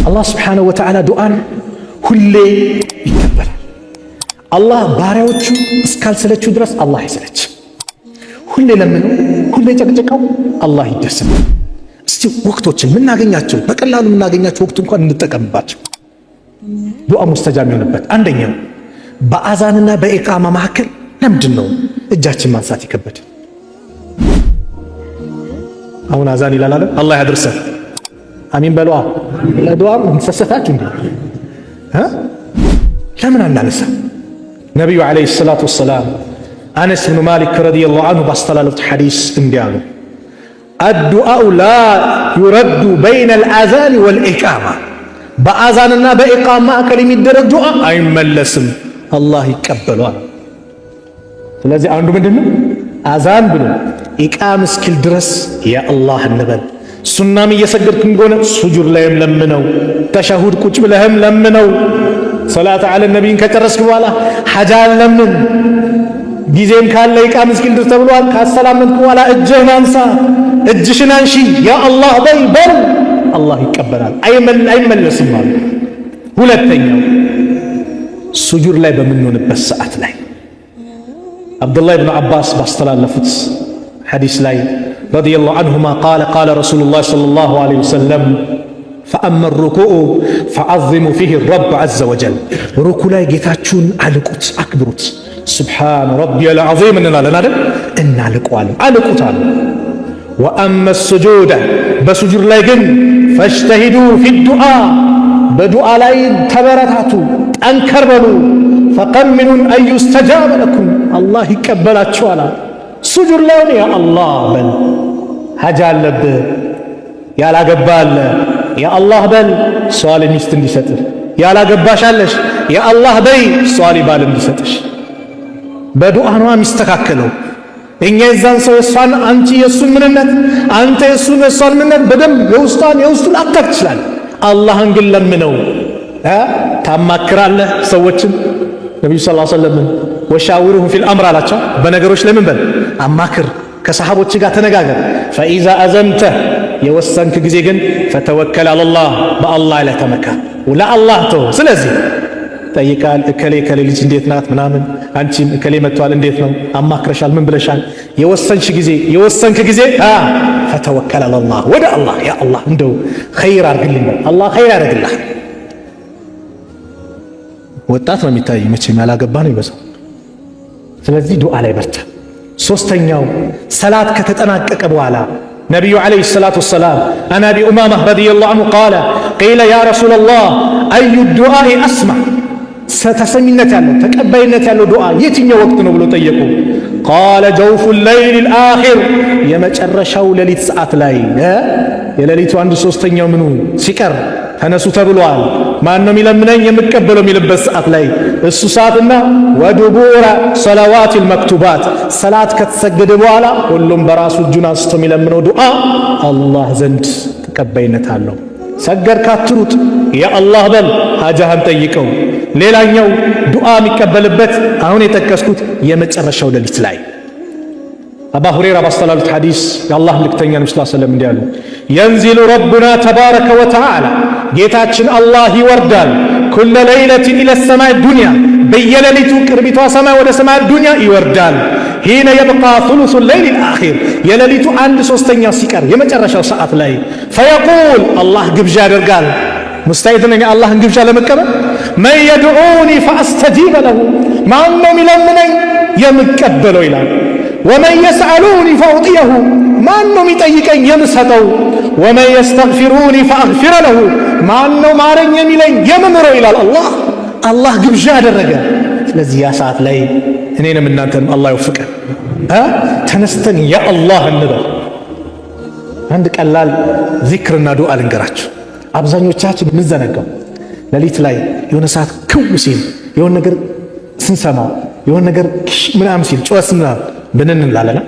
አላህ ስብሓነሁ ወተዓላ ዱዓን ሁሌ ይቀበላል። አላህ ባሪያዎቹ እስካልሰለቹ ድረስ አላህ አይሰለችም። ሁሌ ለምኑ፣ ሁሌ ጨቅጭቀው አላህ ይደሰታል። እስቲ ወቅቶችን ምናገኛቸው በቀላሉ ምናገኛቸው ወቅት እንኳን እንጠቀምባቸው። ዱዓ ሙስተጃብ የሆነበት አንደኛው በአዛንና በኢቃማ መካከል ለምንድን ነው እጃችን ማንሳት ይከበድ? አሁን አዛን ይላል አለ አላህ ያድርሰን። አሚን በለዋ። ለዱዓም እንሰሰታችሁ እንዴ? ለምን አናነሳ? ነቢዩ ዓለይሂ ሰላቱ ወሰላም አነስ ብኑ ማሊክ ረዲየላሁ ዐንሁ ባስተላለፉት ሐዲስ እንዲህ አሉ፣ አዱዓኡ ላ ዩረዱ በይነል አዛን ወልኢቃማ፣ በአዛንና በኢቃማ መካከል የሚደረግ ዱዓ አይመለስም፣ አላህ ይቀበሏል። ስለዚህ አንዱ ምንድነው? አዛን ብሎ ኢቃም እስኪል ድረስ ያ አላህ እንበል። ሱናም እየሰገድክ እንደሆነ ሱጁድ ላይም ለምነው፣ ተሸሁድ ቁጭ ብለህም ለምነው። ሰላተ ዐለ ነቢይን ከጨረስክ በኋላ ሐጃን ለምን። ጊዜም ካለ ኢቃም እስኪል ድረስ ተብሏል። ካሰላመትክ በኋላ እጅህን አንሳ፣ እጅሽን አንሺ፣ ያ አላህ በል፣ አላህ ይቀበላል፣ አይመለስም ማለት። ሁለተኛው ሱጁድ ላይ በምንሆንበት ሰዓት ላይ አብዱላህ ብን አባስ ባስተላለፉት ሐዲስ ላይ ረዲየላሁ ዐንሁማ ቃለ ረሱሉላህ ሰለላሁ ዐለይሂ ወሰለም ፈአመ ሩኩዑ ፈዐዚሙ ፊህ ረብ ዐዘ ወጀል፣ ሩኩ ላይ ጌታችሁን አልቁት፣ አክብሩት። ሱብሓነ ረቢየል ዐዚም እንላለን አይደል? እናልቀዋለን፣ አልቁት አሉ። ወአመ ሱጁደ፣ በሱጁድ ላይ ግን ፈጅተሂዱ ፊዱዓ፣ በዱዓ ላይ ተበረታቱ፣ ጠንከር በሉ። ፈቀሚኑን አን ዩስተጃበ ለኩም፣ አላህ ይቀበላችኋል። ሱጁድ ላይ ያ አላህ በል። ሐጃ አለብህ፣ ያላገባ አለ፣ ያ አላህ በል፣ ሷሊ ሚስት እንዲሰጥህ። ያላገባሻለሽ ያ አላህ በይ፣ ሷሊ ባል እንዲሰጥሽ። በዱዓ ነው የሚስተካከለው። እኛ የዛን ሰው የሷን፣ አንቺ የሱን ምንነት፣ አንተ የሷን ምንነት በደንብ የውስጡን አታክ ትችላለህ። አላህን ግን ለምነው። ታማክራለህ ሰዎችን። ነቢዩ ሰለላሁ ዐለይሂ ወሰለም ወሻውሩሁም ፊል አምር አላቸው። በነገሮች ላይ ምን በል አማክር፣ ከሰሃቦች ጋር ተነጋገር። ፈኢዛ አዘምተ፣ የወሰንክ ጊዜ ግን ፈተወከል አለላህ፣ በአላህ ላይ ተመካ፣ ለአላህ ተው። ስለዚህ ጠይቃል፣ እከሌ ልጅ እንዴት ናት ምናምን፣ አንቺም እከሌ መጥቷል እንዴት ነው፣ አማክረሻል፣ ምን ብለሻል? የወሰንክ ጊዜ ፈተወከል አለላህ፣ ወደ አላህ፣ ያ አላህ እንደው ኸይር አድርግልኝ፣ አላህ ኸይር ያደርግልህ። ወጣት ነው የሚታይ መቼም ያላገባ ነው ይበዛው። ስለዚህ ዱዓ ላይ በርታ። ሶስተኛው ሰላት ከተጠናቀቀ በኋላ ነቢዩ ዓለይሂ ሰላቱ ወሰላም አን አቢ ኡማማ ረዲየላሁ ዐንሁ ቃለ ቂለ ያ ረሱለላህ አዩ ዱዓኢ አስማ፣ ተሰሚነት ያለው ተቀባይነት ያለው ዱዓ የትኛው ወቅት ነው ብሎ ጠየቁ። ቃለ ጀውፉ ለይል አኺር፣ የመጨረሻው ሌሊት ሰዓት ላይ የሌሊቱ 1/3 ምኑ ሲቀር ተነሱ ተብሏል። ማን ነው የሚለምነኝ የምቀበለው የሚልበት ሰዓት ላይ እሱ ሰዓትና ወዱቡረ ሰለዋቲል መክቱባት፣ ሰላት ከተሰገደ በኋላ ሁሉም በራሱ እጁን አንስቶ የሚለምነው ዱዓ አላህ ዘንድ ተቀባይነት አለው። ሰገድክ አትሩጥ፣ ያ አላህ በል፣ ሐጃህን ጠይቀው። ሌላኛው ዱዓ የሚቀበልበት አሁን የጠቀስኩት የመጨረሻው ሌሊት ላይ አባ ሁረይራ ባስተላለፉት ሐዲስ የአላህ መልእክተኛ ነብዩ ሰለላሁ ዐለይሂ ወሰለም እንዲህ አሉ፣ የንዚሉ ረቡና ተባረከ ወተዓላ፣ ጌታችን አላህ ይወርዳል፣ ኩለ ለይለትን ኢለ ሰማይ ዱንያ፣ በየሌሊቱ ቅርቢቷ ሰማይ ወደ ሰማይ ዱንያ ይወርዳል። ሂነ የብቃ ሱሉሱ ለይል አኺር፣ የሌሊቱ 1/3 ሲቀር የመጨረሻው ሰዓት ላይ ፈየቁል፣ አላህ ግብዣ ያደርጋል። ሙስተዒድ ነኝ አላህን ግብዣ ለመቀበል። መን የድዑኒ ፈአስተጂበ ለሁ፣ ማን ነው የሚለምነኝ የምቀበለው ይላል። ወመን የስአሉኒ ፈኡዕጢየሁ፣ ማን ነው የሚጠይቀኝ የምሰጠው። ወመን የስተግፊሩኒ ፈአግፊረ ለሁ፣ ማን ነው ማረኝ የሚለኝ የምምረው ይላል። አላህ ግብዣ አደረገ። ስለዚህ ያ ሰዓት ላይ እኔንም እናንተንም አላህ ይወፍቀን። ተነስተን ያ አላህ እንበል። አንድ ቀላል ዚክርና ዱዓ ልንገራችሁ። አብዛኞቻችን ምንዘነጋው ሌሊት ላይ የሆነ ሰዓት ክው ሲል የሆነ ነገር ስንሰማ የሆነ ነገር ምናምን ሲል ጮስ ምናምን ብንን እንላለና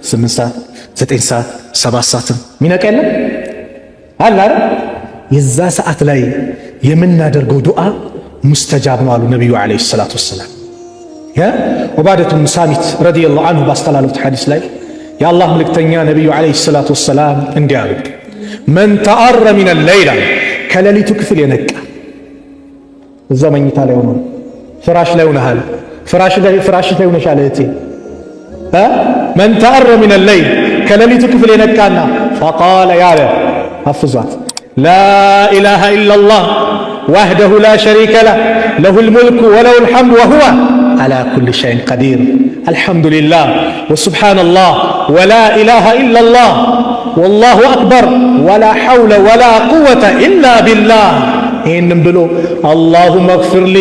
8 ሰዓት 9 ሰዓት 7 ሰዓትም ሚነቃ የለም አለ አይደል? የዛ ሰዓት ላይ የምናደርገው ዱዓ ሙስተጃብ ነው አሉ ነቢዩ ዓለይሂ ሰላቱ ወሰላም። ዑባደቱ ብን ሳሚት ረዲየላሁ ዐንሁ ባስተላለፉት ሐዲስ ላይ የአላህ መልእክተኛ ነቢዩ ዓለይሂ ሰላቱ ወሰላም እንዲህ አሉ፣ መን ተአረ ሚነ ሌይል፣ ከሌሊቱ ክፍል የነቃ እዛ መኝታ ላይ ሆኖ ፍራሽ ላይ ሆነሃል፣ ፍራሽ ላይ ሆነሻል እህቴ መን ተአረ ሚነ ለይል ከሌሊቱ ክፍል የነቃና ፈቃለ ያለ አፍዟት ላ ኢላሃ ኢለላህ ወህደሁ ላ ሸሪከ ለህ ለሁል ሙልኩ ወለሁል ሐምዱ ወሁወ ዓላ ኩሊ ሸይኢን ቀዲር አልሐምዱሊላህ ወሱብሓነላህ ወላ ኢላሃ ኢለላህ ወላሁ አክበር ወላ ሐውለ ወላ ቁወተ ኢላ ቢላህ። ይህንም ብሎ አላሁመ እግፊርሊ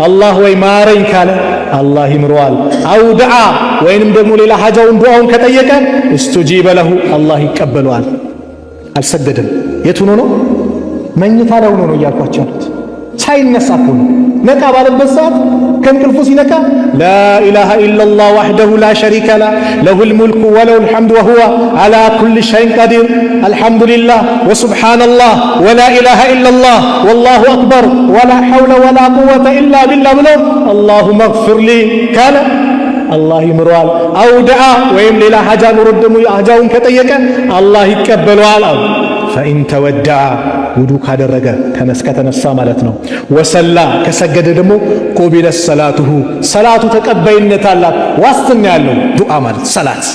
አላህ ወይ ማረኝ ካለ አላህ ይምረዋል። አው ደዓ ወይንም ደግሞ ሌላ ሐጃውን ዱዓውን ከጠየቀ እስተጂበ ለሁ አላህ ይቀበለዋል። አልሰገደም። የት ሆኖ ነው? መኝታ ላይ ሆኖ ነው እያልኳቸው ያሉት። ሳይነሳ እኮ ነው። ነቃ ባለበት ሰዓት ከእንቅልፉ ሲነቃ ላኢላሃ ኢለላህ ወሕደሁ ላ ሸሪከ ለህ ለሁል ሙልኩ ወለሁል ሐምዱ ወሁወ ዓላ ኩሊ ሸይኢን ቀዲር አልሐምዱሊላህ ወሱብሓነላህ ወላ ኢላሃ ኢለላህ ወላሁ አክበር ወላ ሐውለ ወላ ቁወተ ኢላ ቢላህ ብሎ አላሁመ እግፊርሊ ካለ አላህ ይምረዋል። አው ደዓ ወይም ሌላ ሐጃ ኑሮ ደግሞ ሐጃውን ከጠየቀ አላህ ይቀበለዋል። አው ፈኢን ተወደዐ ውዱ ካደረገ ከተነሳ ማለት ነው። ወሰላ ከሰገደ ደግሞ ቁቢለ ሰላቱሁ ሰላቱ ተቀባይነት አላት፣ ዋስትና ያለው ዱዓ ማለት ሰላት።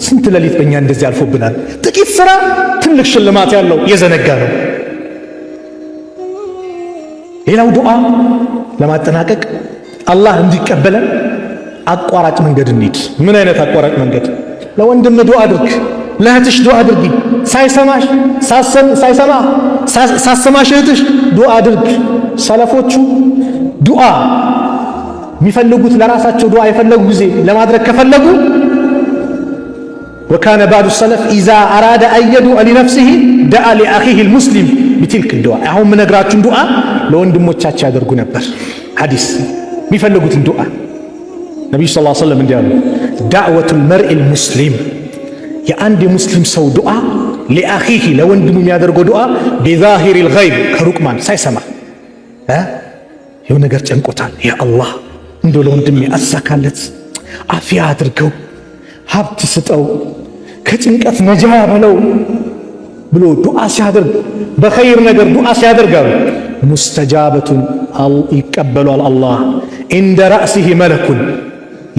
ስንት ሌሊት በእኛ እንደዚህ አልፎብናል። ጥቂት ስራ ትልቅ ሽልማት ያለው የዘነጋ ነው። ሌላው ዱዓ ለማጠናቀቅ አላህ እንዲቀበለን አቋራጭ መንገድ እንሂድ። ምን አይነት አቋራጭ መንገድ? ለወንድም ዱዓ አድርግ፣ ለእህትሽ ዱዓ አድርጊ። ሳሰማሽ እህትሽ ዱዓ አድርግ። ሰለፎቹ ዱዓ የሚፈልጉት ለራሳቸው ዱዓ የፈለጉ ጊዜ ለማድረግ ከፈለጉ ወካነ ባዕዱ ሰለፍ ኢዛ አራደ አየዱዐ ሊነፍሲሂ ደአ ሊአኺሂ ልሙስሊም ቢትልክ ዱዓ። አሁን ምነግራችሁን ዱዓ ለወንድሞቻቸው ያደርጉ ነበር። ሐዲስ የሚፈልጉትን ዱዓ ነቢዩ ሰለላሁ ዐለይሂ ወሰለም እንዲህ አሉ፣ ዳዕወቱል መርኢል ሙስሊም የአንድ የሙስሊም ሰው ዱዓ ሊአኺሂ ለወንድሙ የሚያደርገው ዱዓ ቢዛሂሪል ገይብ ከሩቅ ማን ሳይሰማ የሆነ ነገር ጨንቆታል፣ ያ አላህ እንደው ለወንድሜ አሳካለት፣ አፊያ አድርገው፣ ሀብት ስጠው፣ ከጭንቀት ነጃ በለው ብሎ ዱዓ ሲያደርግ በኸይር ነገር ዱዓ ሲያደርጋሉ ሙስተጃበቱን ይቀበሏል አላህ። ኢንደ ረእሲሂ መለኩን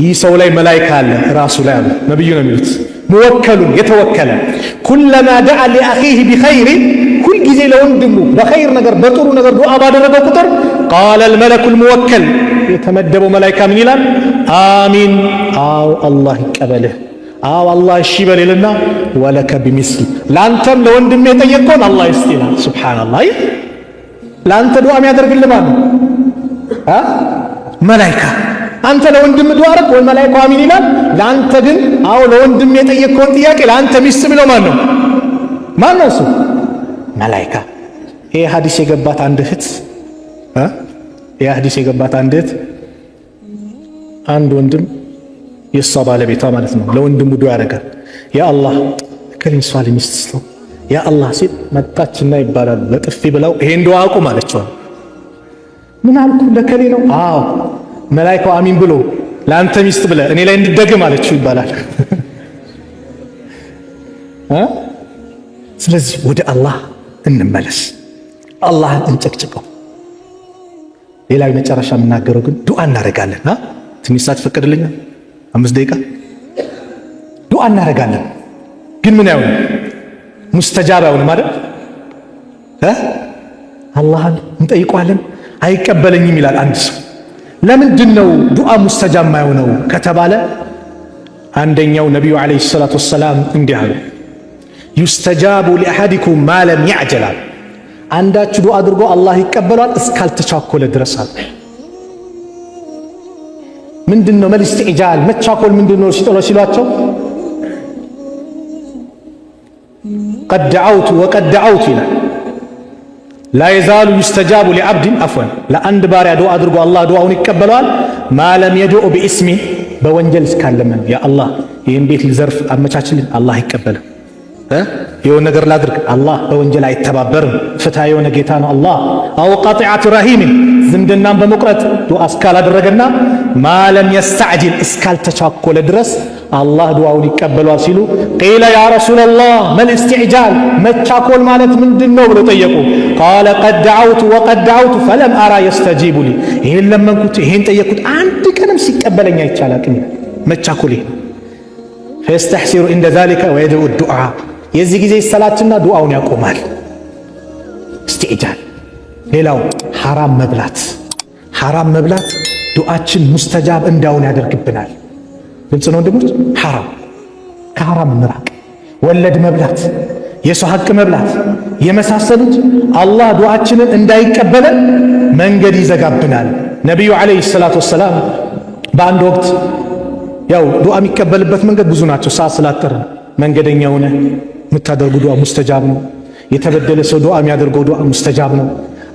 ይህ ሰው ላይ መላይካ አለ ራሱ ላይ አሉ ነቢዩ ነው የሚሉት ሙወከሉን የተወከለ ኩለማ ደዓ ሊአኺሂ ቢኸይሪን ሁልጊዜ ለወንድሙ በኸይር ነገር በጥሩ ነገር ዱዓ ባደረገው ቁጥር ቃለ ልመለኩል ሙወከል የተመደበው መላይካ ምን ይላል? አሚን አው አላህ ይቀበልህ፣ አው አላህ እሺ በልልና ወለከ ቢሚስል ለአንተም ለወንድሜ የጠየቅከውን አላህ ይስጥ ይላል። ሱብሓነላህ። ለአንተ ዱዓ የሚያደርግልህ ማን ነው? መላይካ። አንተ ለወንድም ዱዓ አረግ ወይ መላይካው አሚን ይላል። ለአንተ ግን አው ለወንድም የጠየቅከውን ጥያቄ ለአንተ ሚስት ብለው ማን ነው? ማን ነው እሱ? መላይካ። ይሄ ሐዲስ የገባት አንድ እህት አንድ ወንድም የሷ ባለቤቷ ማለት ነው ለወንድሙ ዱዓ ያደርጋል። ያ አላህ ከሊን ሷሊ ሚስት ስለው ያ አላህ ሲል መጣችና ይባላል በጥፊ ብለው ይሄን ዱዓ አቁም አለችው። ምን አልኩ? ለከሌ ነው? አዎ መላይካው አሚን ብሎ ለአንተ ሚስት ብለ እኔ ላይ እንድደግም አለችው ይባላል። ስለዚህ ወደ አላህ እንመለስ፣ አላህን እንጨቅጭቀው። ሌላው መጨረሻ የምናገረው ግን ዱዓ እናደርጋለን። ትንሽ ሰዓት ፈቀድልኛል? 5 ደቂቃ ዱዓ እናደርጋለን። ግን ምን አይሆንም? ሙስተጃብ አይሆንም አይደል? አላህን እንጠይቀዋለን አይቀበለኝም ይላል አንድ ሰው። ለምንድን ነው ዱዓ ሙስተጃብ የማይሆነው ከተባለ አንደኛው ነቢዩ ዓለይሂ ሰላቱ ወሰላም እንዲህ አሉ፣ ዩስተጃቡ ሊአሐዲኩም ማ ለም ያዕጀል። አንዳችሁ ዱዓ አድርጎ አላህ ይቀበሏል እስካልተቻኮለ ድረስ አለ። ምንድነው መልስ ኢዕጃል መቻኮል ምንድነው ሲሏቸው ቀድ ደዐውቱ ወቀድ ደዐውቱ ይላል። ላ የዛሉ ዩስተጃቡ ሊዓብድን አፍወን ለአንድ ባሪያ ዱዓ አድርጎ አላህ ዱዓውን ይቀበለዋል ማለም የድዑ ቢኢስሚ በወንጀል እስካለመን ያ አላህ ይህን ቤት ልዘርፍ አመቻችልን አላህ አይቀበልም። የሆነ ነገር ላድርግ አላህ በወንጀል አይተባበርም። ፍትሃ የሆነ ጌታ ነው አላህ። አው ቀጢዐቱ ረሂምን ዝምድናን በመቁረጥ ዱዓ እስካላደረገና ማለም የስተዕጅል እስካልተቻኮለ ድረስ አላህ ዱዓውን ይቀበሏል ሲሉ ቂለ ያ ረሱለላህ መል ኢስቲዕጃል መቻኮል ማለት ምንድነው ብለው ጠየቁ። ቃለ ቀድ ደዐውቱ ወቀድ ደዐውቱ ፈለም አራ የስተጂቡ ሊ ይሄን ለመንኩት ይሄን ጠየቅኩት አንድ ቀንም ሲቀበለኝ አይቻላቅም። መቻኮል ይሄ ፈየስተሕሲሩ እንደ ዛሊከ ወየድዑ ዱዓ የዚህ ጊዜ ይሰላችና ዱዓውን ያቆማል። ኢስቲዕጃል። ሌላው ሐራም መብላት ዱዓችን ሙስተጃብ እንዳውን ያደርግብናል። ግልጽ ነው ወንድሞች። ከሐራም እንራቅ። ወለድ መብላት፣ የሰው ሐቅ መብላት የመሳሰሉት አላህ ዱዓችንን እንዳይቀበለን መንገድ ይዘጋብናል። ነቢዩ ዓለይሂ ሰላቱ ወሰላም በአንድ ወቅት ያው ዱዓ የሚቀበልበት መንገድ ብዙ ናቸው። ሰዓት ስላጠረ መንገደኛ ሆነ የምታደርጉ ዱዓ ሙስተጃብ ነው። የተበደለ ሰው ዱዓ የሚያደርገው ዱዓ ሙስተጃብ ነው።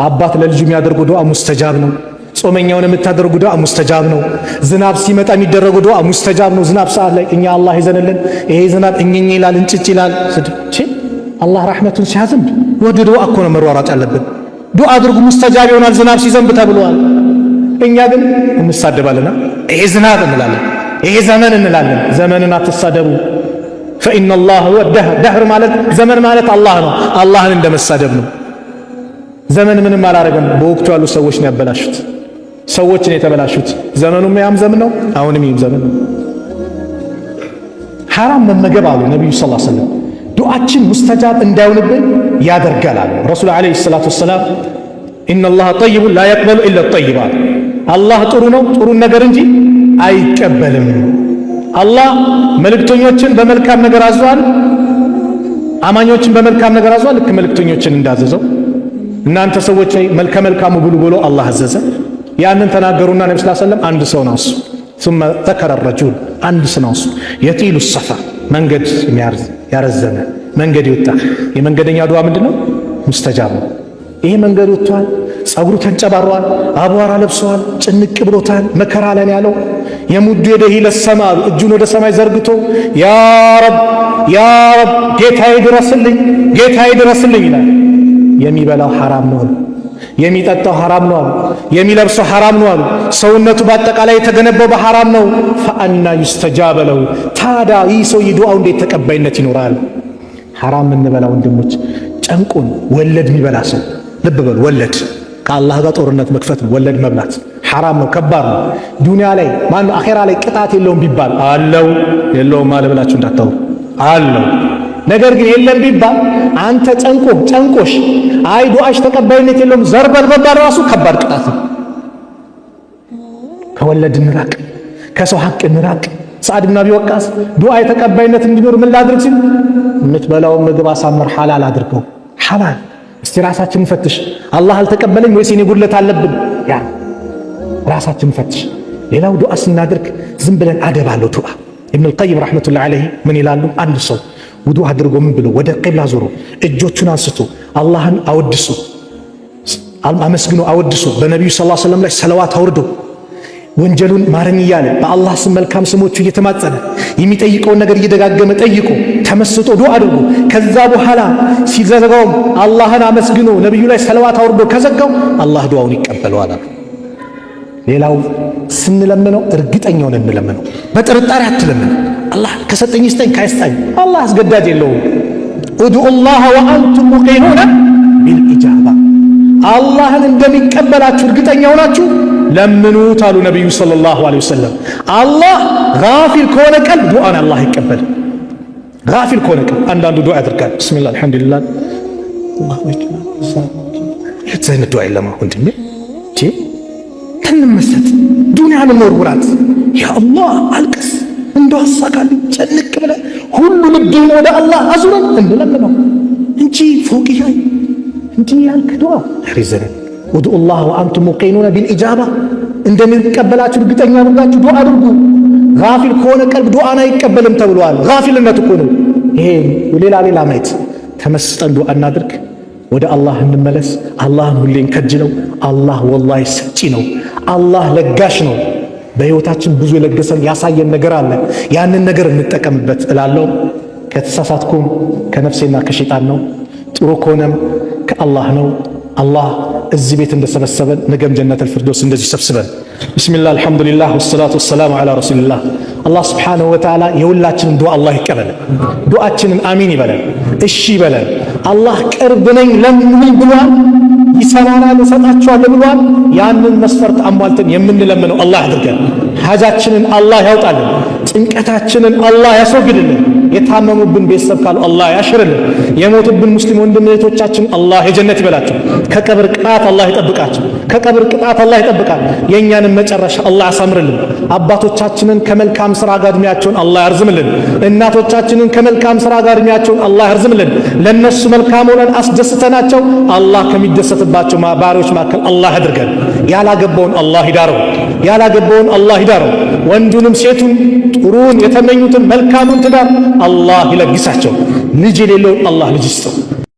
አባት ለልጁ የሚያደርገው ዱዓ ሙስተጃብ ነው። ጾመኛውን የምታደርጉ ዱዓ ሙስተጃብ ነው። ዝናብ ሲመጣ የሚደረጉ ዱዓ ሙስተጃብ ነው። ዝናብ ሰዓት ላይ እኛ አላህ ይዘንልን፣ ይሄ ዝናብ እኝኝ ይላል እንጭጭ ይላል። አላህ ረሕመቱን ሲያዘንብ ወደ ዱዓ እኮ ነው መሯሯጥ ያለብን። ዱዓ አድርጉ ሙስተጃብ ይሆናል ዝናብ ሲዘንብ ተብሏል። እኛ ግን እንሳደባለና ይሄ ዝናብ እንላለን፣ ይሄ ዘመን እንላለን። ዘመንን አትሳደቡ። ፈኢነላህ ሁወ ደህር ማለት ዘመን ማለት አላህ ነው። አላህን እንደመሳደብ ነው። ዘመን ምንም አላረገም። በወቅቱ ያሉ ሰዎች ነው ያበላሹት። ሰዎች ነው የተበላሹት። ዘመኑም ያም ዘመን ነው፣ አሁንም ይህም ዘመን ነው። ሐራም መመገብ አሉ ነቢዩ ሰለላሁ ዐለይሂ ወሰለም ዱዓችን ሙስተጃብ እንዳይሆንብን ያደርጋል አሉ ረሱል ዐለይሂ ሰላቱ ወሰላም። ኢነላህ ጠይቡን ላ የቅበሉ ኢላ ጠይብ አሉ። አላህ ጥሩ ነው ጥሩን ነገር እንጂ አይቀበልም። አላህ መልእክተኞችን በመልካም ነገር አዟል፣ አማኞችን በመልካም ነገር አዟል። ልክ መልእክተኞችን እንዳዘዘው እናንተ ሰዎች መልከ መልካሙ ብሉ ብሎ አላህ አዘዘ። ያንን ተናገሩና ነብዩ ሰለላሁ ዐለይሂ ወሰለም አንድ ሰው ነው እሱ ثم ذكر الرجل አንድ ሰው ነው እሱ የጢሉ السفر መንገድ ያረዘመ መንገድ ይወጣ። የመንገደኛ ዱዓ ምንድነው? ሙስተጃብ ነው። ይሄ መንገድ ወጥቷል፣ ጸጉሩ ተንጨባሯል፣ አቧራ ለብሷል፣ ጭንቅ ብሎታል፣ መከራ ላይ ያለው የሙዱ የደሂ ለሰማ እጁን ወደ ሰማይ ዘርግቶ ያ ረብ ጌታዬ ድረስልኝ ይላል። የሚበላው ሐራም ነው፣ የሚጠጣው ሐራም ነው፣ የሚለብሰው ሐራም ነው፣ ሰውነቱ በአጠቃላይ የተገነባው በሐራም ነው። ፈአና ዩስተጃበ ለሁ ታዲያ ይህ ሰው ዱዓው እንዴት ተቀባይነት ይኖራል? ሐራም እንበላ ወንድሞች። ጨንቁን ወለድ የሚበላ ሰው ልብ በሉ። ወለድ ከአላህ ጋር ጦርነት መክፈት ነው። ወለድ መብላት ሐራም ነው፣ ከባድ ነው። ዱንያ ላይ ማነው አኼራ ላይ ቅጣት የለውም ቢባል አለው። የለውም አለ ብላችሁ እንዳታወሩ አለው። ነገር ግን የለም ቢባል አንተ ጨንቆሽ አይ ዱዓሽ ተቀባይነት የለውም ዘርበል መባል ራሱ ከባድ ቅጣት ነው። ከወለድ እንራቅ፣ ከሰው ሐቅ እንራቅ። ሰዓድ ብን አቢ ወቃስ ዱዓ ተቀባይነት እንዲኖር ምን ላድርግ ሲል የምትበላውን ምግብ አሳምር፣ ሐላል አድርገው። ሐላል እስቲ ራሳችንን ፈትሽ። አላህ አልተቀበለኝ ወይስ የኔ ጉድለት አለብን? ያ ራሳችንን ፈትሽ። ሌላው ዱዓ ስናደርግ ዝም ብለን አደብ አለው ዱዓ። ኢብኑ አልቀይም ረሕመቱላሂ ዐለይሂ ምን ይላሉ? አንድ ሰው ውዱእ አድርጎ ምን ብሎ ወደ ቂብላ ዞሮ እጆቹን አንስቶ አላህን አመስግኖ አወድሶ በነቢዩ ሰለላሁ ዐለይሂ ወሰለም ላይ ሰለዋት አውርዶ ወንጀሉን ማረኝ እያለ በአላህ ስም መልካም ስሞቹ እየተማጸነ የሚጠይቀውን ነገር እየደጋገመ ጠይቆ ተመስጦ ዱዓ አድርጎ ከዛ በኋላ ሲዘጋውም አላህን አመስግኖ ነቢዩ ላይ ሰለዋት አውርዶ ከዘጋው አላህ ዱዓውን ይቀበለዋል። ሌላው ስንለምነው እርግጠኛውን እንለምነው፣ በጥርጣሬ አትለምን። አላህ ከሰጠኝ ይስጠኝ ካይስጠኝ አላህ አስገዳጅ የለውም። ኡድዑላህ ወአንቱም ሙቂኑነ ቢልኢጃባ አላህን እንደሚቀበላችሁ እርግጠኛ ሆናችሁ ለምኑት አሉ ነቢዩ ሰለላሁ ዐለይሂ ወሰለም። አላህ ጋፊል ከሆነ ቀልብ ዱዓን አላህ ይቀበል። ጋፊል ከሆነ ቀልብ አንዳንዱ ዱዓ ያደርጋል። ቢስሚላህ አልሐምዱሊላህ አላሁ አክበር ዘይነ ዱዓ የለም ወንድሜ እንመሰጥ ዱንያን እንወርውራት። ያ አላህ አልቅስ እንደው አሳካልኝ ጨንቅ ብለህ ሁሉ ልብህን ወደ አላህ አዙረን እንለምነው እንጂ ፎቅያ እንጂ ያልክ ዱዓ ሪዘን ወዱላህ ወአንቱም ሙቂኑነ ቢልኢጃባ እንደሚቀበላችሁ እርግጠኛ ሆናችሁ ዱዓ አድርጉ። ጋፊል ከሆነ ቀልብ ዱዓን አይቀበልም ተብሏል። ጋፊልነት እኮ ነው ይሄ። ሌላ ማየት ተመስጠን ዱዓ እናድርግ። ወደ አላህ እንመለስ። አላህን ሁሌን ከጅለው። አላህ ወላሂ ሰጪ ነው። አላህ ለጋሽ ነው። በሕይወታችን ብዙ የለገሰን ያሳየን ነገር አለ። ያንን ነገር እንጠቀምበት እላለሁ። ከተሳሳትኩም ከነፍሴና ከሸይጣን ነው። ጥሩ ከሆነም ከአላህ ነው። አላህ እዚህ ቤት እንደሰበሰበን ነገም ጀነተል ፊርደውስ እንደዚህ ሰብስበን። ቢስሚላህ አልሐምዱሊላህ ወሰላቱ ወሰላሙ ዐላ ረሱሊላህ። አላህ ሱብሓነሁ ወተዓላ የሁላችንን ዱዓ አላህ ይቀበለን፣ ዱዓችንን አሚን ይበለን፣ እሺ ይበለን። አላህ ቅርብ ነኝ ለምኑኝ ብሏል፣ ይሰማናል፣ እሰጣችኋለሁ ብሏል። ያንን መስፈርት አሟልተን የምንለምነው አላህ ያድርገን። ሐጃችንን አላህ ያውጣልን፣ ጭንቀታችንን አላህ ያስወግድልን። የታመሙብን ቤተሰብ ካሉ አላህ ያሽርልን። የሞቱብን ሙስሊም ወንድም እህቶቻችን አላህ የጀነት ይበላቸው። ከቀብር ቅጣት አላህ ይጠብቃቸው። ከቀብር ቅጣት አላህ ይጠብቃል። የእኛንም መጨረሻ አላህ ያሳምርልን። አባቶቻችንን ከመልካም ሥራ ጋር ዕድሜያቸውን አላህ ያርዝምልን። እናቶቻችንን ከመልካም ሥራ ጋር ዕድሜያቸውን አላህ ያርዝምልን። ለነሱ መልካም ሆነን አስደስተናቸው አላህ ከሚደሰትባቸው ባሪዎች መካከል አላህ ያድርገን። ያላገባውን አላህ ይዳረው፣ ያላገባውን አላህ ይዳረው። ወንዱንም ሴቱን ጥሩን የተመኙትን መልካሙን ትዳር አላህ ይለግሳቸው። ልጅ የሌለውን አላህ ልጅ ይስጠው።